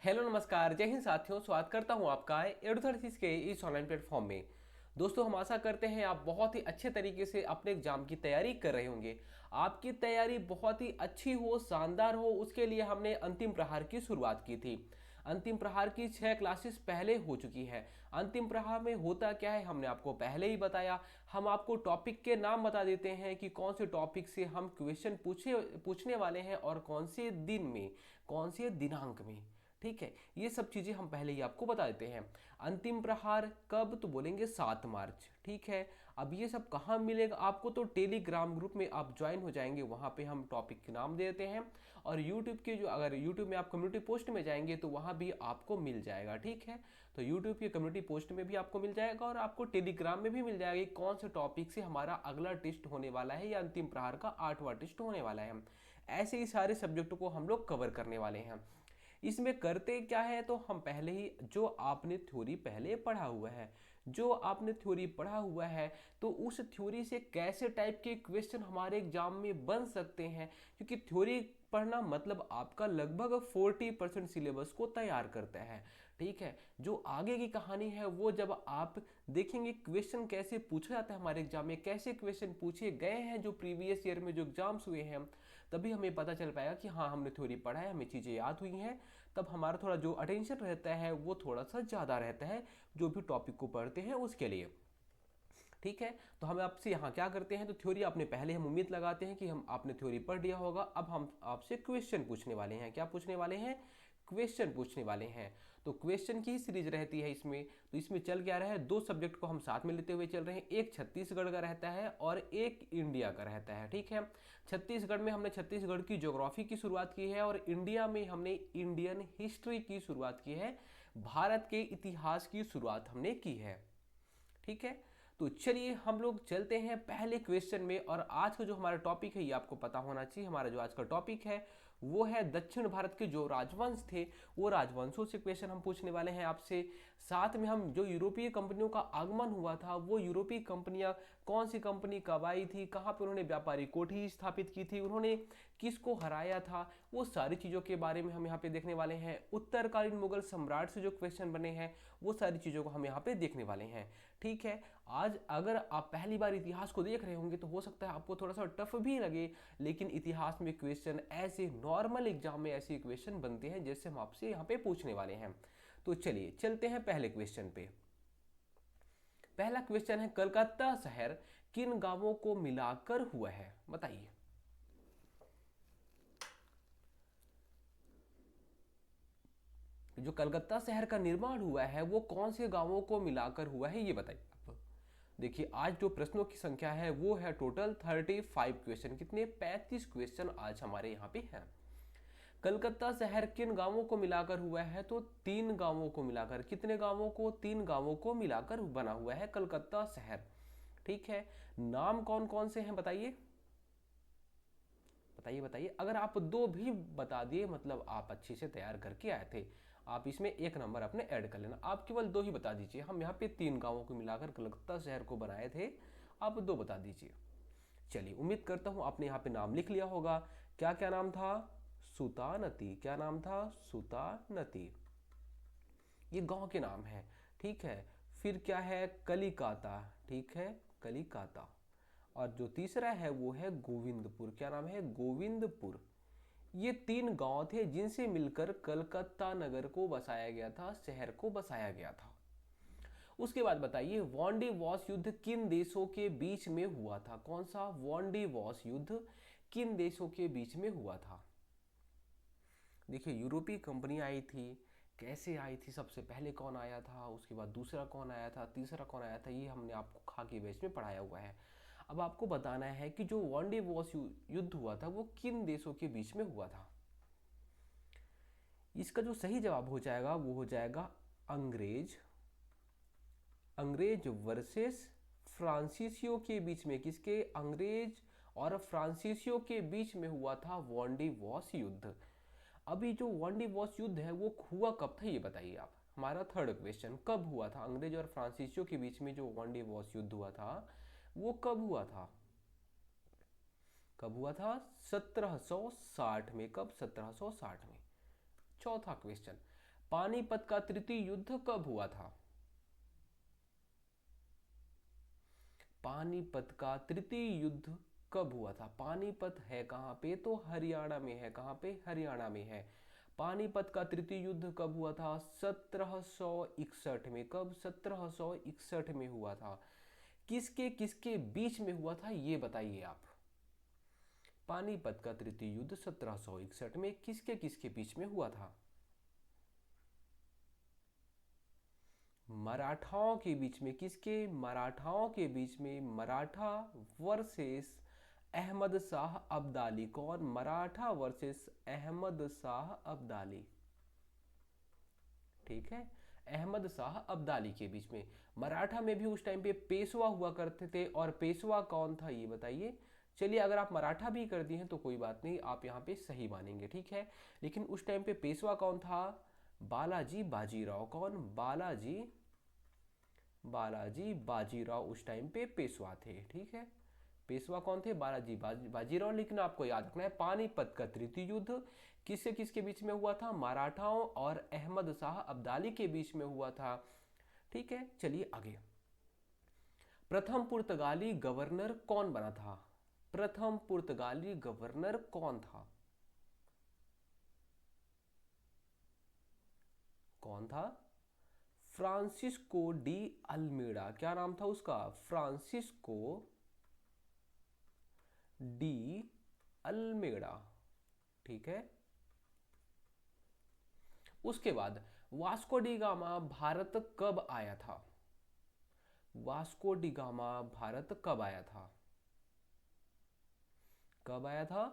Hello नमस्कार जय हिंद साथियों, स्वागत करता हूं आपका एडुथर्सिस के इस ऑनलाइन प्लेटफॉर्म में। दोस्तों, हम आशा करते हैं आप बहुत ही अच्छे तरीके से अपने एग्जाम की तैयारी कर रहे होंगे। आपकी तैयारी बहुत ही अच्छी हो, शानदार हो, उसके लिए हमने अंतिम प्रहार की शुरुआत की थी। अंतिम प्रहार की 6 क्लासेस पहले हो चुकी है। अंतिम प्रहार में होता क्या है हमने आपको पहले ही बताया। हम आपको टॉपिक के नाम बता देते हैं कि कौन से टॉपिक से हम क्वेश्चन पूछने वाले हैं और कौन से दिन में, कौन से दिनांक में। ठीक है, ये सब चीज़ें हम पहले ही आपको बता देते हैं। अंतिम प्रहार कब, तो बोलेंगे 7 मार्च। ठीक है, अब ये सब कहाँ मिलेगा आपको, तो टेलीग्राम ग्रुप में आप ज्वाइन हो जाएंगे, वहाँ पे हम टॉपिक के नाम दे देते हैं। और यूट्यूब के जो, अगर यूट्यूब में आप कम्युनिटी पोस्ट में जाएंगे तो वहाँ भी आपको मिल जाएगा। ठीक है, तो यूट्यूब की कम्युनिटी पोस्ट में भी आपको मिल जाएगा और आपको टेलीग्राम में भी मिल जाएगा कि कौन से टॉपिक से हमारा अगला टेस्ट होने वाला है या अंतिम प्रहार का 8वां टेस्ट होने वाला है। ऐसे ही सारे सब्जेक्टों को हम लोग कवर करने वाले हैं। इसमें करते क्या है, तो हम पहले ही जो आपने थ्योरी पहले पढ़ा हुआ है, जो आपने थ्योरी पढ़ा हुआ है, तो उस थ्योरी से कैसे टाइप के क्वेश्चन हमारे एग्जाम में बन सकते हैं। क्योंकि थ्योरी पढ़ना मतलब आपका लगभग 40% सिलेबस को तैयार करता है। ठीक है, जो आगे की कहानी है वो जब आप देखेंगे क्वेश्चन कैसे पूछा जाता है हमारे एग्जाम में, कैसे क्वेश्चन पूछे गए हैं जो प्रीवियस ईयर में जो एग्जाम्स हुए हैं, तभी हमें पता चल पाएगा कि हाँ हमने थ्योरी पढ़ा है, हमें चीज़ें याद हुई हैं। तब हमारा थोड़ा जो अटेंशन रहता है वो थोड़ा सा ज़्यादा रहता है जो भी टॉपिक को पढ़ते हैं उसके लिए। ठीक है, तो हम आपसे यहाँ क्या करते हैं, तो थ्योरी आपने पहले, हम उम्मीद लगाते हैं कि हम आपने थ्योरी पढ़ लिया होगा। अब हम आपसे क्वेश्चन पूछने वाले हैं। क्या पूछने वाले हैं? क्वेश्चन पूछने वाले हैं। तो क्वेश्चन की ही सीरीज रहती है इसमें। तो इसमें चल क्या रहा है, दो सब्जेक्ट को हम साथ में लेते हुए चल रहे हैं। एक छत्तीसगढ़ का रहता है और एक इंडिया का रहता है। ठीक है, छत्तीसगढ़ में हमने छत्तीसगढ़ की ज्योग्राफी की शुरुआत की है और इंडिया में हमने इंडियन हिस्ट्री की शुरुआत की है, भारत के इतिहास की शुरुआत हमने की है। ठीक है, तो चलिए हम लोग चलते हैं पहले क्वेश्चन में। और आज का जो हमारा टॉपिक है ये आपको पता होना चाहिए। हमारा जो आज का टॉपिक है वो है दक्षिण भारत के जो राजवंश थे, वो राजवंशों से क्वेश्चन हम पूछने वाले हैं आपसे। साथ में हम जो यूरोपीय कंपनियों का आगमन हुआ था, वो यूरोपीय कंपनियां कौन सी कंपनी कब आई थी, कहाँ पर उन्होंने व्यापारी कोठी स्थापित की थी, उन्होंने किसको हराया था, वो सारी चीज़ों के बारे में हम यहाँ पे देखने वाले हैं। उत्तरकालीन मुगल सम्राट से जो क्वेश्चन बने हैं वो सारी चीज़ों को हम यहाँ पे देखने वाले हैं। ठीक है, आज अगर आप पहली बार इतिहास को देख रहे होंगे तो हो सकता है आपको थोड़ा सा टफ भी लगे, लेकिन इतिहास में क्वेश्चन ऐसे नॉर्मल एग्जाम में ऐसे क्वेश्चन बनते हैं जैसे हम आपसे यहाँ पे पूछने वाले हैं। तो चलिए चलते हैं पहले क्वेश्चन पे। पहला क्वेश्चन है, कलकत्ता शहर किन गांवों को मिलाकर हुआ है, बताइए। जो कलकत्ता शहर का निर्माण हुआ है वो कौन से गांवों को मिलाकर हुआ है, ये बताइए आप। देखिए, आज जो प्रश्नों की संख्या है वो है टोटल 35 क्वेश्चन। कितने? 35 क्वेश्चन आज हमारे यहाँ पे हैं। कलकत्ता शहर किन गांवों को मिलाकर हुआ है, तो 3 गांवों को मिलाकर। कितने गांवों को? 3 गांवों को मिलाकर बना हुआ है कलकत्ता शहर। ठीक है, नाम कौन कौन से हैं बताइए, बताइए बताइए। अगर आप दो भी बता दिए मतलब आप अच्छे से तैयार करके आए थे, आप इसमें 1 नंबर अपने ऐड कर लेना। आप केवल दो ही बता दीजिए, हम यहाँ पे 3 गांवों को मिलाकर कलकत्ता शहर को बनाए थे, आप दो बता दीजिए। चलिए, उम्मीद करता हूँ आपने यहाँ पे नाम लिख लिया होगा। क्या क्या नाम था? सुता नती। क्या नाम था? सुता नती। ये गांव के नाम है। ठीक है, फिर क्या है? कलिकाता। ठीक है, कलिकाता। और जो तीसरा है वो है गोविंदपुर। क्या नाम है? गोविंदपुर। ये 3 गांव थे जिनसे मिलकर कलकत्ता नगर को बसाया गया था, शहर को बसाया गया था। उसके बाद बताइए, वॉन्डी वॉस युद्ध किन देशों के बीच में हुआ था? कौन सा? वॉन्डी वॉस युद्ध किन देशों के बीच में हुआ था? देखिए, यूरोपीय कंपनी आई थी, कैसे आई थी, सबसे पहले कौन आया था, उसके बाद दूसरा कौन आया था, तीसरा कौन आया था, ये हमने आपको खाकी बैच में पढ़ाया हुआ है। अब आपको बताना है कि जो वॉन्डी वॉस युद्ध हुआ था वो किन देशों के बीच में हुआ था। इसका जो सही जवाब हो जाएगा वो हो जाएगा अंग्रेज। अंग्रेज वर्सेस फ्रांसीसियों के बीच में। किसके? अंग्रेज और फ्रांसीसियों के बीच में हुआ था वॉन्डी वॉस युद्ध। अभी जो वॉन्डी वॉस युद्ध है वो हुआ कब था, ये बताइए आप। हमारा थर्ड क्वेश्चन, कब हुआ था अंग्रेज और फ्रांसीसियों के बीच में जो वॉन्डी वॉस युद्ध हुआ था, वो कब हुआ था? कब हुआ था? 1760 में। कब? 1760 में। चौथा क्वेश्चन, पानीपत का तृतीय युद्ध कब हुआ था? पानीपत का तृतीय युद्ध कब हुआ था? पानीपत है कहाँ पे? तो हरियाणा में है। कहाँ पे? हरियाणा में है। पानीपत का तृतीय युद्ध कब हुआ था? 1761 में। कब? 1761 में हुआ था। किसके किसके बीच में हुआ था ये बताइए आप। पानीपत का तृतीय युद्ध 1761 में किसके किसके बीच में हुआ था? मराठाओं के बीच में। किसके? मराठाओं के बीच में। मराठा वर्सेस अहमद शाह अब्दाली। कौन? मराठा वर्सेस अहमद शाह अब्दाली। ठीक है, अहमद शाह अब्दाली के बीच में। मराठा में भी उस टाइम पे पेशवा हुआ करते थे, और पेशवा कौन था ये बताइए। चलिए, अगर आप मराठा भी कर दिए हैं तो कोई बात नहीं, आप यहाँ पे सही मानेंगे, ठीक है। लेकिन उस टाइम पे पेशवा कौन था? बालाजी बाजीराव। कौन? बालाजी बालाजी बाजीराव उस टाइम पे पेशवा थे, ठीक है। पेशवा कौन थे? बालाजी बाजीराव। लेकिन आपको याद रखना है, पानीपत का तृतीय युद्ध किससे किसके बीच में हुआ था? मराठाओं और अहमद शाह अब्दाली के बीच में हुआ था, ठीक है। चलिए आगे। प्रथम पुर्तगाली गवर्नर कौन बना था? प्रथम पुर्तगाली गवर्नर कौन था? कौन था? Francisco de Almeida. क्या नाम था उसका? फ्रांसिस्को डी अल्मेडा, ठीक है। उसके बाद वास्को डी गामा भारत कब आया था? वास्को डी गामा भारत कब आया था? कब आया था?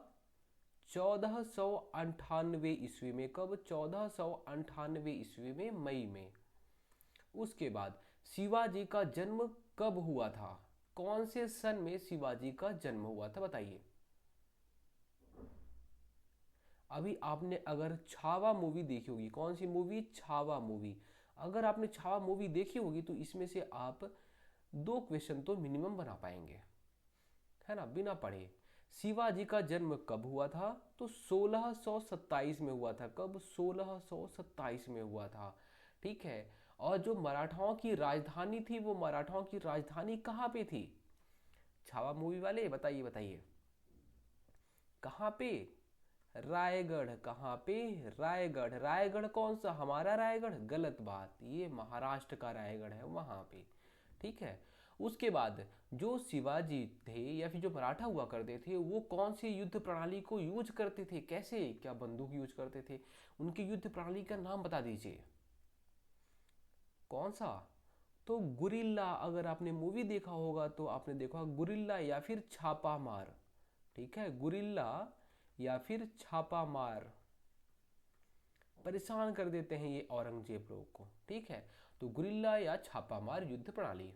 1498 ईस्वी में। कब? 1498 ईस्वी में, मई में। उसके बाद शिवाजी का जन्म कब हुआ था? कौन से सन में शिवाजी का जन्म हुआ था बताइए। अभी आपने अगर छावा मूवी देखी होगी, कौन सी मूवी? छावा मूवी। अगर आपने छावा मूवी देखी होगी तो इसमें से आप 2 क्वेश्चन तो मिनिमम बना पाएंगे, है ना, बिना पढ़े। शिवाजी का जन्म कब हुआ था? तो 1627 में हुआ था। कब? 1627 में हुआ था, ठीक है। और जो मराठाओं की राजधानी थी, वो मराठाओं की राजधानी कहाँ पे थी? छावा मूवी वाले बताइए बताइए, कहाँ पे? रायगढ़। कहाँ पे? रायगढ़। रायगढ़ कौन सा? हमारा रायगढ़? गलत बात, ये महाराष्ट्र का रायगढ़ है वहां पे, ठीक है। उसके बाद जो शिवाजी थे या फिर जो मराठा हुआ करते थे, वो कौन सी युद्ध प्रणाली को यूज करते थे? कैसे? क्या बंदूक यूज करते थे? उनकी युद्ध प्रणाली का नाम बता दीजिए। कौन सा? तो गुरिल्ला। अगर आपने मूवी देखा होगा तो आपने देखा गुरिल्ला या फिर छापा मार, ठीक है। गुरिल्ला या फिर छापा मार। परेशान कर देते हैं ये औरंगजेब लोग को, ठीक है। तो गुरिल्ला या छापामार युद्ध प्रणाली।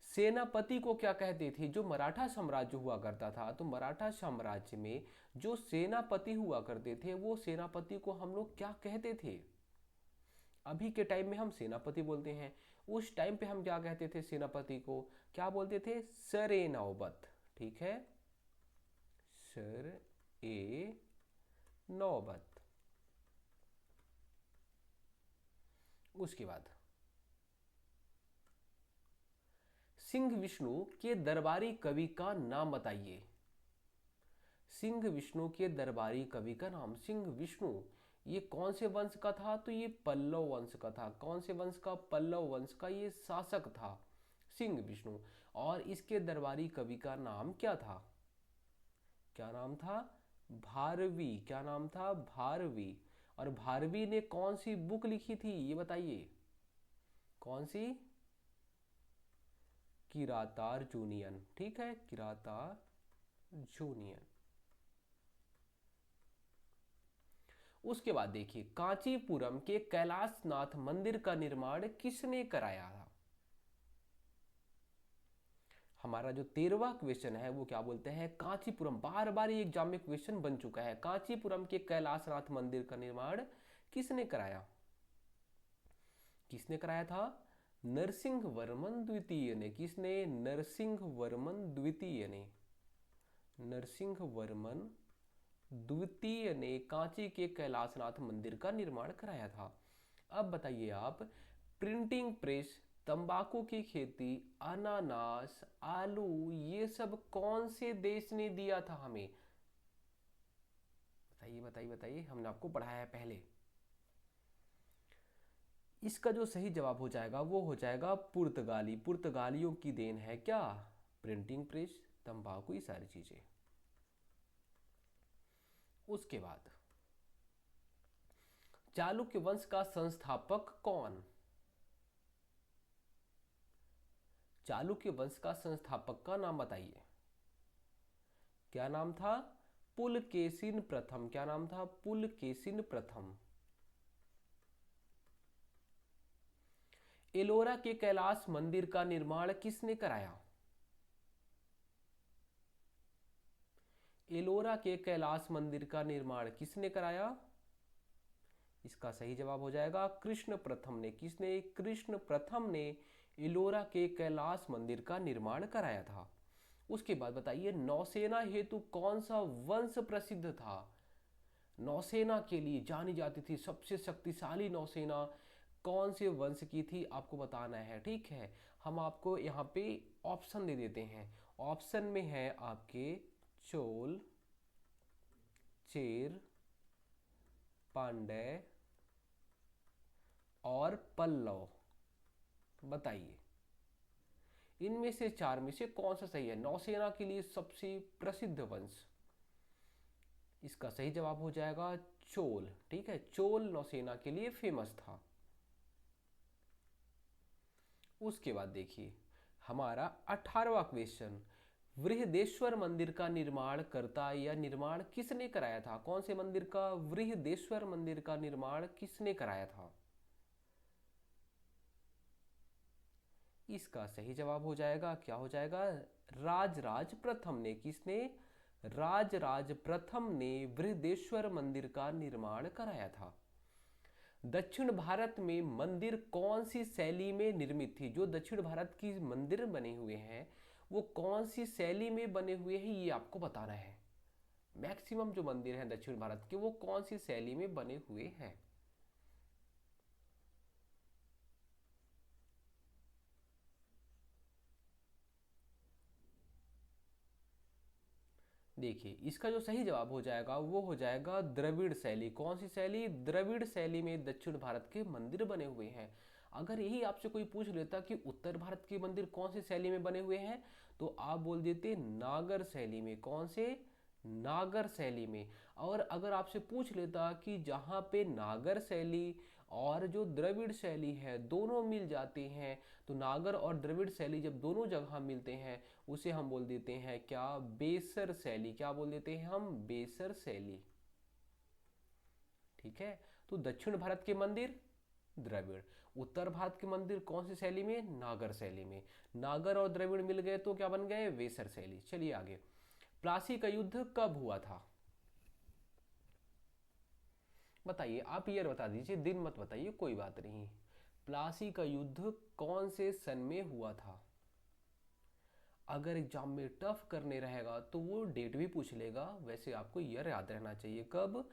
सेनापति को क्या कहते थे? जो मराठा साम्राज्य हुआ करता था, तो मराठा साम्राज्य में जो सेनापति हुआ करते थे, वो सेनापति को हम लोग क्या कहते थे? अभी के टाइम में हम सेनापति बोलते हैं, उस टाइम पे हम क्या कहते थे? सेनापति को क्या बोलते थे? सरे नौबत, ठीक है। सर ए नौबत। उसके बाद सिंह विष्णु के दरबारी कवि का नाम बताइए। सिंह विष्णु के दरबारी कवि का नाम। सिंह विष्णु ये कौन से वंश का था? तो ये पल्लव वंश का था। कौन से वंश का? पल्लव वंश का ये शासक था सिंह विष्णु। और इसके दरबारी कवि का नाम क्या था? क्या नाम था? भारवी। क्या नाम था? भारवी। और भारवी ने कौन सी बुक लिखी थी ये बताइए। कौन सी? किरातार्जुनियन, ठीक है, किरातार्जुनियन। उसके बाद देखिए, कांचीपुरम के कैलाशनाथ मंदिर का निर्माण किसने कराया था? हमारा जो 13वां क्वेश्चन है वो क्या बोलते हैं? कांचीपुरम। बार बार ये एग्जाम में क्वेश्चन बन चुका है। कांचीपुरम के कैलाशनाथ मंदिर का निर्माण किसने कराया? किसने कराया था? नरसिंह वर्मन द्वितीय ने। किसने? नरसिंह वर्मन द्वितीय ने। नरसिंह वर्मन द्वितीय ने कांची के कैलाशनाथ मंदिर का निर्माण कराया था। अब बताइए आप, प्रिंटिंग प्रेस, तंबाकू की खेती, अनानास, आलू, ये सब कौन से देश ने दिया था हमें? बताइए बताइए बताइए, हमने आपको पढ़ाया है पहले। इसका जो सही जवाब हो जाएगा वो हो जाएगा पुर्तगाली। पुर्तगालियों की देन है क्या? प्रिंटिंग प्रेस, तंबाकू, ये सारी चीजें। उसके बाद, चालुक्य वंश का संस्थापक कौन? चालुक्य वंश का संस्थापक का नाम बताइए। क्या नाम था? पुलकेशिन प्रथम। क्या नाम था? पुलकेशिन प्रथम। एलोरा के कैलाश मंदिर का निर्माण किसने कराया? एलोरा के कैलाश मंदिर का निर्माण किसने कराया? इसका सही जवाब हो जाएगा कृष्ण प्रथम ने। किसने? कृष्ण प्रथम ने एलोरा के कैलाश मंदिर का निर्माण कराया था। उसके बाद बताइए, नौसेना हेतु कौन सा वंश प्रसिद्ध था? नौसेना के लिए जानी जाती थी सबसे शक्तिशाली नौसेना कौन से वंश की थी, आपको बताना है। ठीक है, हम आपको यहाँ पे ऑप्शन दे देते हैं। ऑप्शन में है आपके चोल, चेर, पांड्य और पल्लव। बताइए इनमें से चार में से कौन सा सही है? नौसेना के लिए सबसे प्रसिद्ध वंश, इसका सही जवाब हो जाएगा चोल। ठीक है, चोल नौसेना के लिए फेमस था। उसके बाद देखिए हमारा 18वां क्वेश्चन, बृहदेश्वर मंदिर का निर्माण करता या निर्माण किसने कराया था? कौन से मंदिर का? बृहदेश्वर मंदिर का निर्माण किसने कराया था? इसका सही जवाब हो जाएगा, क्या हो जाएगा? राजराज प्रथम ने। किसने? राजराज प्रथम ने बृहदेश्वर मंदिर का निर्माण कराया था। दक्षिण भारत में मंदिर कौन सी शैली में निर्मित थी? जो दक्षिण भारत की मंदिर बने हुए हैं वो कौन सी शैली में बने हुए हैं, ये आपको बताना है। मैक्सिमम जो मंदिर हैं दक्षिण भारत के वो कौन सी शैली में बने हुए हैं। देखिए इसका जो सही जवाब हो जाएगा वो हो जाएगा द्रविड़ शैली। कौन सी शैली? द्रविड़ शैली में दक्षिण भारत के मंदिर बने हुए हैं। अगर यही आपसे कोई पूछ लेता कि उत्तर भारत के मंदिर कौन सी शैली में बने हुए हैं तो आप बोल देते नागर शैली में। कौन से? नागर शैली में। और अगर आपसे पूछ लेता कि जहाँ पे नागर शैली और जो द्रविड़ शैली है दोनों मिल जाते हैं, तो नागर और द्रविड़ शैली जब दोनों जगह मिलते हैं उसे हम बोल देते हैं क्या? बेसर शैली। क्या बोल देते हैं हम? बेसर शैली। ठीक है, तो दक्षिण भारत के मंदिर द्रविड़, उत्तर भारत के मंदिर कौन सी शैली में? नागर शैली में। नागर और द्रविड़ मिल गए तो क्या बन गए? वेसर शैली। चलिए आगे, प्लासी का युद्ध कब हुआ था? बताइए, आप ईयर बता दीजिए, दिन मत बताइए, कोई बात नहीं। प्लासी का युद्ध कौन से सन में हुआ था? अगर एग्जाम में टफ करने रहेगा तो वो डेट भी पूछ लेगा, वैसे आपको ईयर याद रहना चाहिए। कब?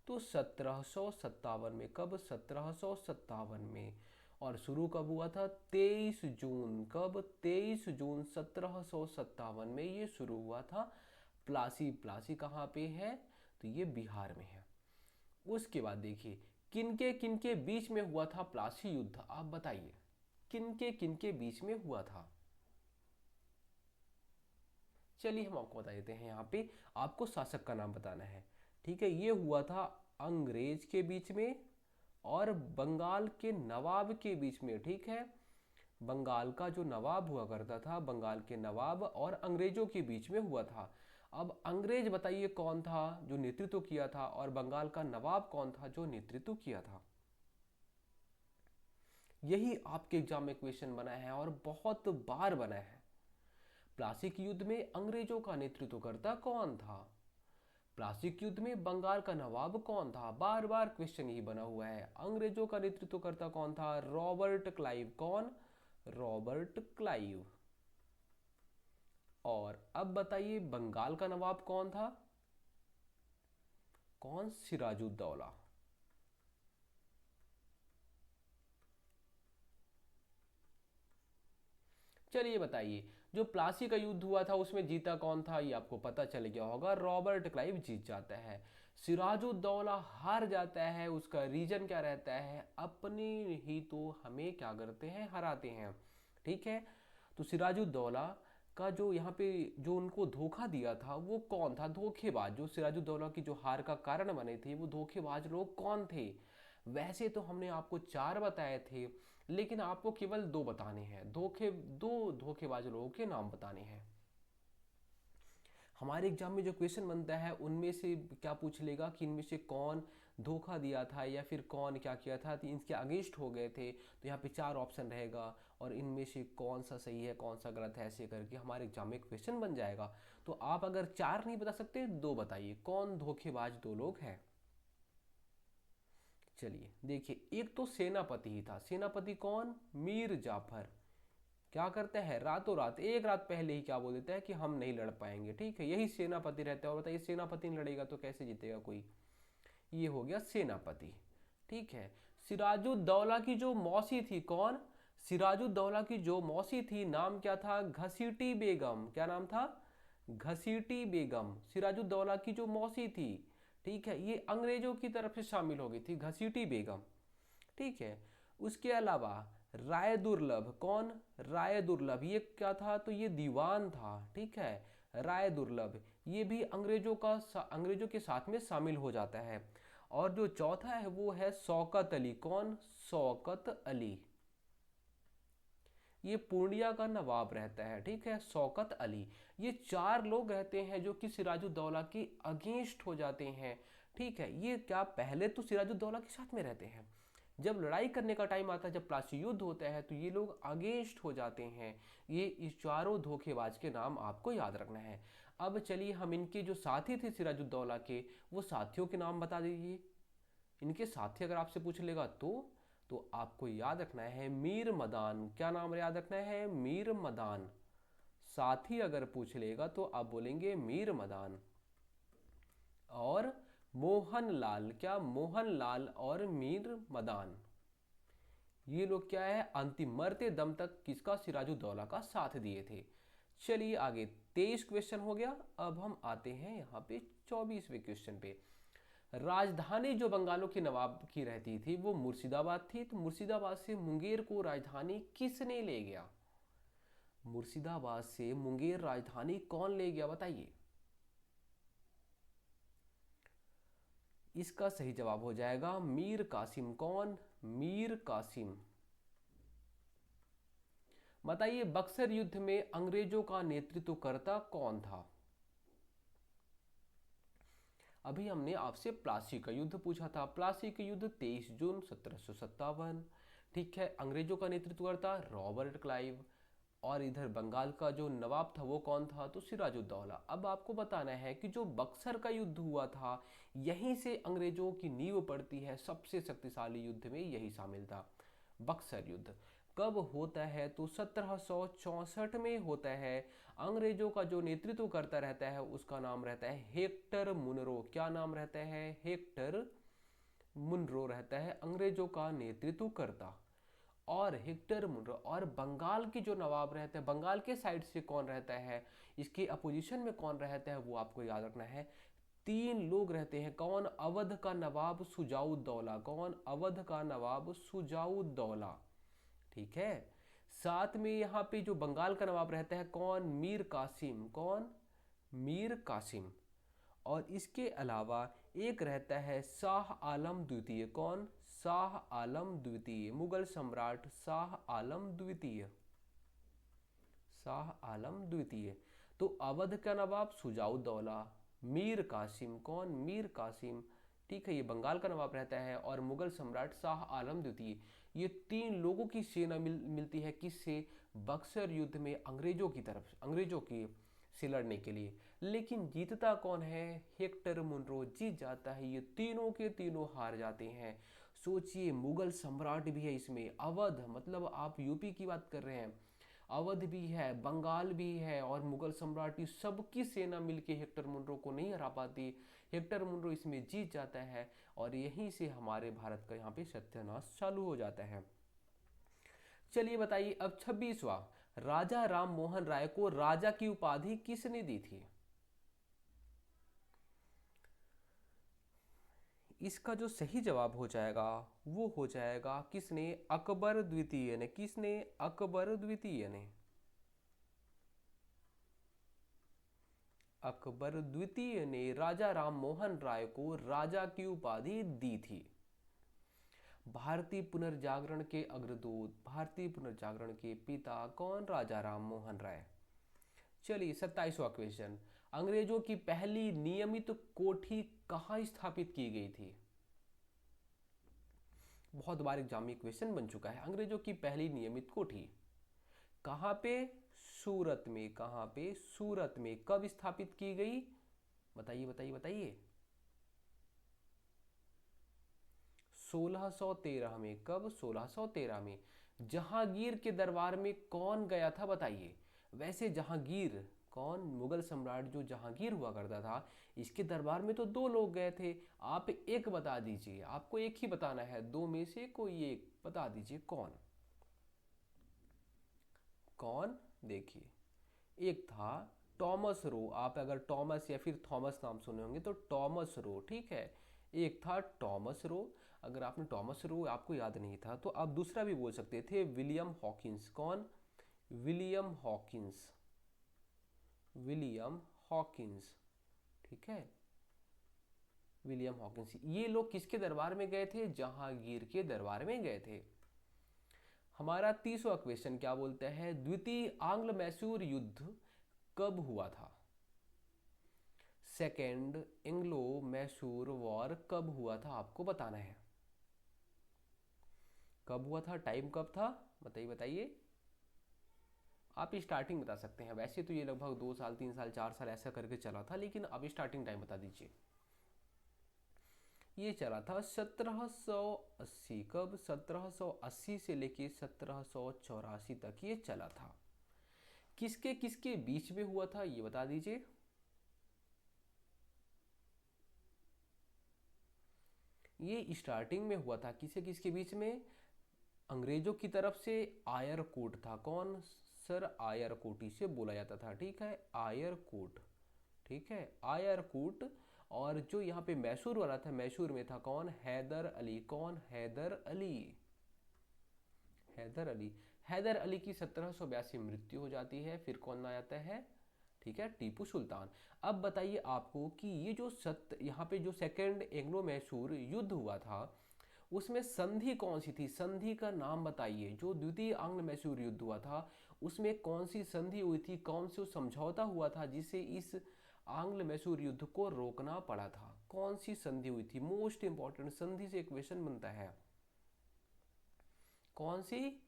तो 1757 में। कब? 1757 में। और शुरू कब हुआ था? 23 जून। कब? 23 जून 1757 में ये शुरू हुआ था। प्लासी, प्लासी कहाँ पे है? तो ये बिहार में है। उसके बाद देखिए, किनके बीच में हुआ था प्लासी युद्ध, आप बताइए किनके बीच में हुआ था? चलिए हम आपको बता देते हैं। यहाँ पे आपको शासक का नाम बताना है। ठीक है, ये हुआ था अंग्रेज के बीच में और बंगाल के नवाब के बीच में। ठीक है, बंगाल का जो नवाब हुआ करता था, बंगाल के नवाब और अंग्रेजों के बीच में हुआ था। अब अंग्रेज बताइए कौन था जो नेतृत्व किया था, और बंगाल का नवाब कौन था जो नेतृत्व किया था? यही आपके एग्जाम में क्वेश्चन बना है और बहुत बार बना है। प्लासी युद्ध में अंग्रेजों का नेतृत्वकर्ता कौन था? प्लासी युद्ध में बंगाल का नवाब कौन था? बार बार क्वेश्चन ही बना हुआ है। अंग्रेजों का नेतृत्वकर्ता कौन था? Robert Clive. कौन? Robert Clive. और अब बताइए बंगाल का नवाब कौन था? कौन? सिराजुद्दौला। चलिए बताइए, जो प्लासी का युद्ध हुआ था उसमें जीता कौन था, ये आपको पता चल गया होगा, रॉबर्ट क्लाइव जीत जाता है। सिराजुद्दौला हार जाता है, उसका रीजन क्या रहता है, अपनी ही तो हमें क्या करते हैं, हराते हैं। ठीक है, तो सिराजुद्दौला का जो यहाँ पे जो उनको धोखा दिया था वो कौन था, धोखेबाज, जो सिराजुद्दौला की जो हार का कारण बने थे वो धोखेबाज लोग कौन थे। वैसे तो हमने आपको 4 बताए थे, लेकिन आपको केवल 2 बताने हैं, दो धोखेबाज लोगों के नाम बताने हैं। हमारे एग्जाम में जो क्वेश्चन बनता है उनमें से क्या पूछ लेगा कि इनमें से कौन धोखा दिया था या फिर कौन क्या किया था, तो इनके अगेंस्ट हो गए थे, तो यहाँ पे 4 ऑप्शन रहेगा और इनमें से कौन सा सही है कौन सा गलत है, ऐसे करके हमारे एग्जाम में क्वेश्चन बन जाएगा। तो आप अगर 4 नहीं बता सकते 2 बताइए, कौन धोखेबाज 2 लोग हैं। चलिए देखिए, एक तो सेनापति ही था, सेनापति कौन, मीर जाफर। क्या करते हैं, रातों रात, एक रात पहले ही क्या बोल देता है कि हम नहीं लड़ पाएंगे। ठीक है, यही सेनापति रहता है, और बताइए सेनापति नहीं लड़ेगा तो कैसे जीतेगा कोई। ये हो गया सेनापति। ठीक है, सिराजुद्दौला की जो मौसी थी कौन, सिराजुद्दौला की जो मौसी थी नाम क्या था, घसीटी बेगम। क्या नाम था, घसीटी बेगम, सिराजुद्दौला की जो मौसी थी। ठीक है, ये अंग्रेजों की तरफ से शामिल हो गई थी, घसीटी बेगम। ठीक है, उसके अलावा राय दुर्लभ, कौन, राय दुर्लभ, ये क्या था, तो ये दीवान था। ठीक है, राय दुर्लभ ये भी अंग्रेजों के साथ में शामिल हो जाता है। और जो चौथा है वो है शौकत अली, कौन, शौकत अली, ये पूर्णिया का नवाब रहता है। ठीक है, शौकत अली, ये 4 लोग रहते हैं जो कि सिराजुद्दौला के अगेंस्ट हो जाते हैं। ठीक है, ये क्या पहले तो सिराजुद्दौला के साथ में रहते हैं, जब लड़ाई करने का टाइम आता है, जब प्लासी युद्ध होता है, तो ये लोग अगेंस्ट हो जाते हैं। ये इस चारों धोखेबाज के नाम आपको याद रखना है। अब चलिए हम इनके जो साथी थे सिराजुद्दौला के, वो साथियों के नाम बता दीजिए। इनके साथी अगर आपसे पूछ लेगा तो आपको याद रखना है मीर मदान। क्या नाम याद रखना है, मीर मदान। साथी अगर पूछ लेगा तो आप बोलेंगे मीर मदान। और मोहन लाल, क्या, मोहन लाल और मीर मदान, ये लोग क्या है, अंतिम मरते दम तक किसका, सिराजुद्दौला का साथ दिए थे। चलिए आगे, 23 क्वेश्चन हो गया। अब हम आते हैं यहाँ पे 24वें क्वेश्चन पे। राजधानी जो बंगालों के नवाब की रहती थी वो मुर्शिदाबाद थी, तो मुर्शिदाबाद से मुंगेर को राजधानी किसने ले गया, मुर्शिदाबाद से मुंगेर राजधानी कौन ले गया बताइए। इसका सही जवाब हो जाएगा मीर कासिम। कौन, मीर कासिम। बताइए बक्सर युद्ध में अंग्रेजों का नेतृत्वकर्ता कौन था। अभी हमने आपसे प्लासी का युद्ध पूछा था, प्लासी का युद्ध 23 जून 1757। ठीक है, अंग्रेजों का नेतृत्वकर्ता रॉबर्ट क्लाइव। और इधर बंगाल का जो नवाब था वो कौन था, तो सिराजुद्दौला। अब आपको बताना है कि जो बक्सर का युद्ध हुआ था, यहीं से अंग्रेजों की नींव पड़ती है, सबसे शक्तिशाली युद्ध में यही शामिल था। बक्सर युद्ध कब होता है, तो 1764 में होता है। अंग्रेजों का जो नेतृत्व करता रहता है उसका नाम रहता है हेक्टर मुनरो। क्या नाम रहता है, हेक्टर मुनरो रहता है अंग्रेजों का नेतृत्व करता। और हेक्टर मुनरो, और बंगाल की जो नवाब रहते हैं, बंगाल के साइड से कौन रहता है, इसके अपोजिशन में कौन रहता है, वो आपको याद रखना है। 3 लोग रहते हैं, कौन, अवध का नवाब सुजाउद्दौला। कौन, अवध का नवाब सुजाउद्दौला। ठीक है, साथ में यहाँ पे जो बंगाल का नवाब रहता है कौन, मीर कासिम। कौन, मीर कासिम। और इसके अलावा एक रहता है शाह आलम द्वितीय। कौन, शाह आलम द्वितीय, मुगल सम्राट शाह आलम द्वितीय, शाह आलम द्वितीय। तो अवध का नवाब सुजाउद्दौला, मीर कासिम, कौन, मीर कासिम। ठीक है, ये बंगाल का नवाब रहता है, और मुगल सम्राट शाह आलम द्वितीय। ये 3 लोगों की सेना मिलती है किससे, बक्सर युद्ध में अंग्रेजों की तरफ, अंग्रेजों की से लड़ने के लिए। लेकिन जीतता कौन है, हेक्टर मुनरो जीत जाता है, ये तीनों के तीनों हार जाते हैं। सोचिए मुगल सम्राट भी है इसमें, अवध मतलब आप यूपी की बात कर रहे हैं, अवध भी है, बंगाल भी है, और मुगल सम्राट, ये सबकी सेना मिलके हेक्टर मुनरो को नहीं हरा पाती। हेक्टर मुनरो इसमें जीत जाता है, और यहीं से हमारे भारत का यहाँ पे सत्यानाश चालू हो जाता है। चलिए बताइए अब 26वां, राजा राम मोहन राय को राजा की उपाधि किसने दी थी? इसका जो सही जवाब हो जाएगा वो हो जाएगा किसने? अकबर द्वितीय ने। किसने? अकबर द्वितीय ने। अकबर द्वितीय ने राजा राम मोहन राय को राजा की उपाधि दी थी। भारतीय पुनर्जागरण के अग्रदूत, भारतीय पुनर्जागरण के पिता कौन? राजा राम मोहन राय। चलिए 27वां क्वेश्चन, अंग्रेजों की पहली नियमित कोठी कहाँ स्थापित की गई थी? बहुत बार एग्जाम में क्वेश्चन बन चुका है। अंग्रेजों की पहली नियमित कोठी कहाँ पे? सूरत में। कहाँ पे? सूरत में। कब स्थापित की गई? बताइए बताइए बताइए। 1613 में। कब? 1613 में। जहांगीर के दरबार में कौन गया था बताइए? वैसे जहांगीर कौन? मुगल सम्राट जो जहांगीर हुआ करता था, इसके दरबार में तो दो लोग गए थे। आप एक बता दीजिए, आपको एक ही बताना है, दो में से कोई एक बता दीजिए कौन? कौन? देखिए, एक था टॉमस रो। आप अगर टॉमस या फिर थॉमस नाम सुने होंगे तो टॉमस रो, ठीक है। एक था टॉमस रो। अगर आपने टॉमस रो आपको याद नहीं था तो आप दूसरा भी बोल सकते थे, विलियम हॉकिंस। कौन? William Hawkins. विलियम हॉकिंस, ठीक है। William Hawkins. ये लोग किसके दरबार में गए थे? जहांगीर के दरबार में गए थे। हमारा 30वां क्वेश्चन क्या बोलते हैं? द्वितीय आंग्ल मैसूर युद्ध कब हुआ था? सेकेंड एंग्लो मैसूर वॉर कब हुआ था आपको बताना है। कब हुआ था? टाइम कब था? बताइए बताइए। आप स्टार्टिंग बता सकते हैं। वैसे तो ये लगभग 2 साल 3 साल 4 साल ऐसा करके चला था, लेकिन अब स्टार्टिंग टाइम बता दीजिए। ये चला था 1780। कब? 1780 से लेके 1784 तक ये चला था। किसके किसके बीच में हुआ था ये बता दीजिए। ये स्टार्टिंग में हुआ था किसे किसके बीच में? अंग्रेजों की तरफ से आयर कोट था। कौन? सर आयर कोट इसे बोला जाता था, ठीक है। आयर कोट, ठीक है, आयर कोट। और जो यहाँ पे मैसूर वाला था, मैसूर में था कौन? हैदर अली। कौन? हैदर अली। हैदर अली। हैदर अली की 1782 मृत्यु हो जाती है। फिर कौन आ जाता है? ठीक है, टीपू सुल्तान। अब बताइए आपको कि ये जो यहाँ पे जो सेकेंड एंग्लो मैसूर युद्ध हुआ था उसमें संधि कौन सी थी? संधि का नाम बताइए। जो द्वितीय आंग्ल मैसूर युद्ध हुआ था उसमें कौन सी संधि हुई थी? कौन सा समझौता हुआ था जिससे इस आंग्ल मैसूर युद्ध को रोकना पड़ा था? कौन सी संधि हुई थी? मोस्ट इंपॉर्टेंट, संधि से क्वेश्चन बनता है। कौन सी?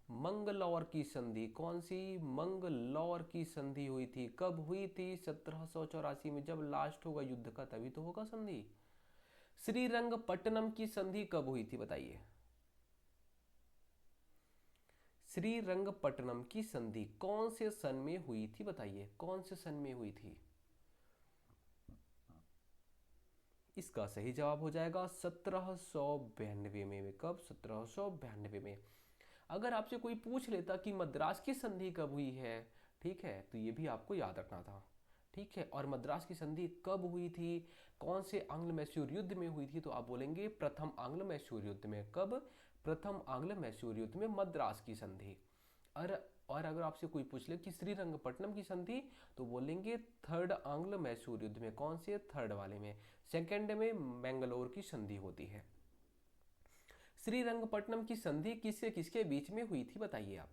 मंगलौर की संधि। कौन सी? मंगलौर की संधि हुई थी। कब हुई थी? 1784 में। जब लास्ट होगा युद्ध का तभी तो होगा संधि। श्रीरंगपट्टनम की संधि कब हुई थी बताइए? श्रीरंगपट्टनम की संधि कौन से सन में हुई थी बताइए? कौन से सन में हुई थी? इसका सही जवाब हो जाएगा 1792 में। कब? 1792 में। अगर आपसे कोई पूछ लेता कि मद्रास की संधि कब हुई है, ठीक है, तो ये भी आपको याद रखना था, ठीक है। और मद्रास की संधि कब हुई थी, कौन से आंग्ल मैसूर युद्ध में हुई थी, तो आप बोलेंगे प्रथम आंग्ल मैसूर युद्ध में। कब? प्रथम आंग्ल मैसूर युद्ध में मद्रास की संधि। और और अगर आपसे कोई पूछ ले कि श्रीरंगपट्टनम की संधि, तो बोलेंगे थर्ड आंग्ल मैसूर युद्ध में। कौन से? थर्ड वाले में। सेकेंड में मैंगलोर की संधि होती है। श्रीरंगपट्टनम की संधि किससे किसके बीच में हुई थी बताइए आप?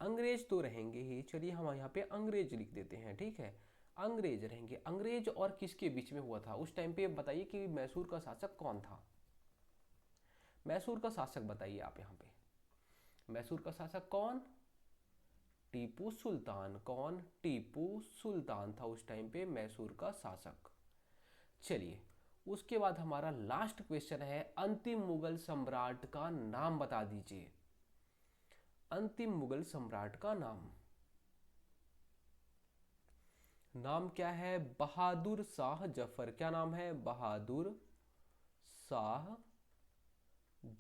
अंग्रेज तो रहेंगे ही, चलिए हम यहाँ पे अंग्रेज लिख देते हैं, ठीक है। अंग्रेज रहेंगे। अंग्रेज और किसके बीच में हुआ था उस टाइम पे? बताइए कि मैसूर का शासक कौन था? मैसूर का शासक बताइए आप यहाँ पे। मैसूर का शासक कौन? टीपू सुल्तान। कौन? टीपू सुल्तान था उस टाइम पे मैसूर का शासक। चलिए, उसके बाद हमारा लास्ट क्वेश्चन है, अंतिम मुगल सम्राट का नाम बता दीजिए। अंतिम मुगल सम्राट का नाम। नाम क्या है? बहादुर शाह जफर। क्या नाम है? बहादुर शाह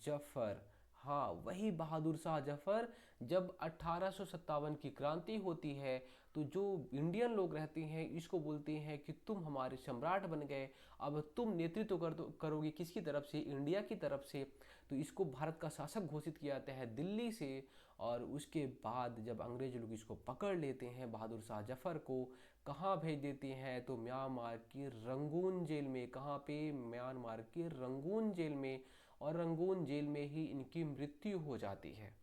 जफर। हाँ, वही बहादुर शाह जफर। जब 1857 की क्रांति होती है तो जो इंडियन लोग रहते हैं इसको बोलते हैं कि तुम हमारे सम्राट बन गए, अब तुम नेतृत्व करोगे किसकी तरफ से, इंडिया की तरफ से। तो इसको भारत का शासक घोषित किया जाता है दिल्ली से। और उसके बाद जब अंग्रेज लोग इसको पकड़ लेते हैं बहादुर शाह जफर को, कहाँ भेज देते हैं तो म्यांमार की रंगून जेल में। कहाँ पे? म्यांमार के रंगून जेल में। और रंगून जेल में ही इनकी मृत्यु हो जाती है।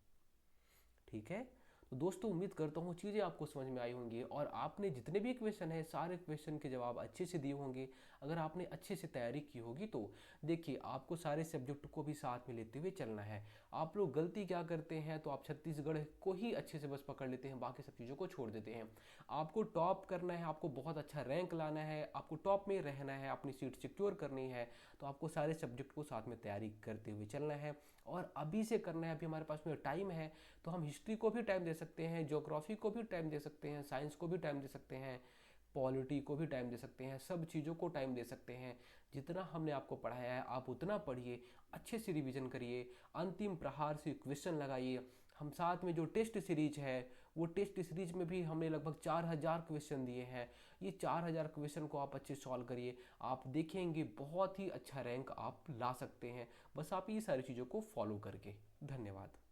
ठीक है। तो दोस्तों उम्मीद करता हूँ चीज़ें आपको समझ में आई होंगी और आपने जितने भी क्वेश्चन हैं सारे क्वेश्चन के जवाब अच्छे से दिए होंगे। अगर आपने अच्छे से तैयारी की होगी तो देखिए आपको सारे सब्जेक्ट को भी साथ में लेते हुए चलना है। आप लोग गलती क्या करते हैं तो आप छत्तीसगढ़ को ही अच्छे से बस पकड़ लेते हैं, बाकी सब चीज़ों को छोड़ देते हैं। आपको टॉप करना है, आपको बहुत अच्छा रैंक लाना है, आपको टॉप में रहना है, अपनी सीट सिक्योर करनी है, तो आपको सारे सब्जेक्ट को साथ में तैयारी करते हुए चलना है। और अभी से करना है, अभी हमारे पास में टाइम है। तो हम हिस्ट्री को भी टाइम दे सकते हैं, ज्योग्राफी को भी टाइम दे सकते हैं, साइंस को भी टाइम दे सकते हैं, पॉलिटी को भी टाइम दे सकते हैं, सब चीज़ों को टाइम दे सकते हैं। जितना हमने आपको पढ़ाया है आप उतना पढ़िए, अच्छे से रिवीजन करिए, अंतिम प्रहार से क्वेश्चन लगाइए। हम साथ में जो टेस्ट सीरीज है वो टेस्ट सीरीज में भी हमने लगभग 4000 क्वेश्चन दिए हैं। ये 4000 क्वेश्चन को आप अच्छे सॉल्व करिए, आप देखेंगे बहुत ही अच्छा रैंक आप ला सकते हैं, बस आप ये सारी चीज़ों को फॉलो करके। धन्यवाद।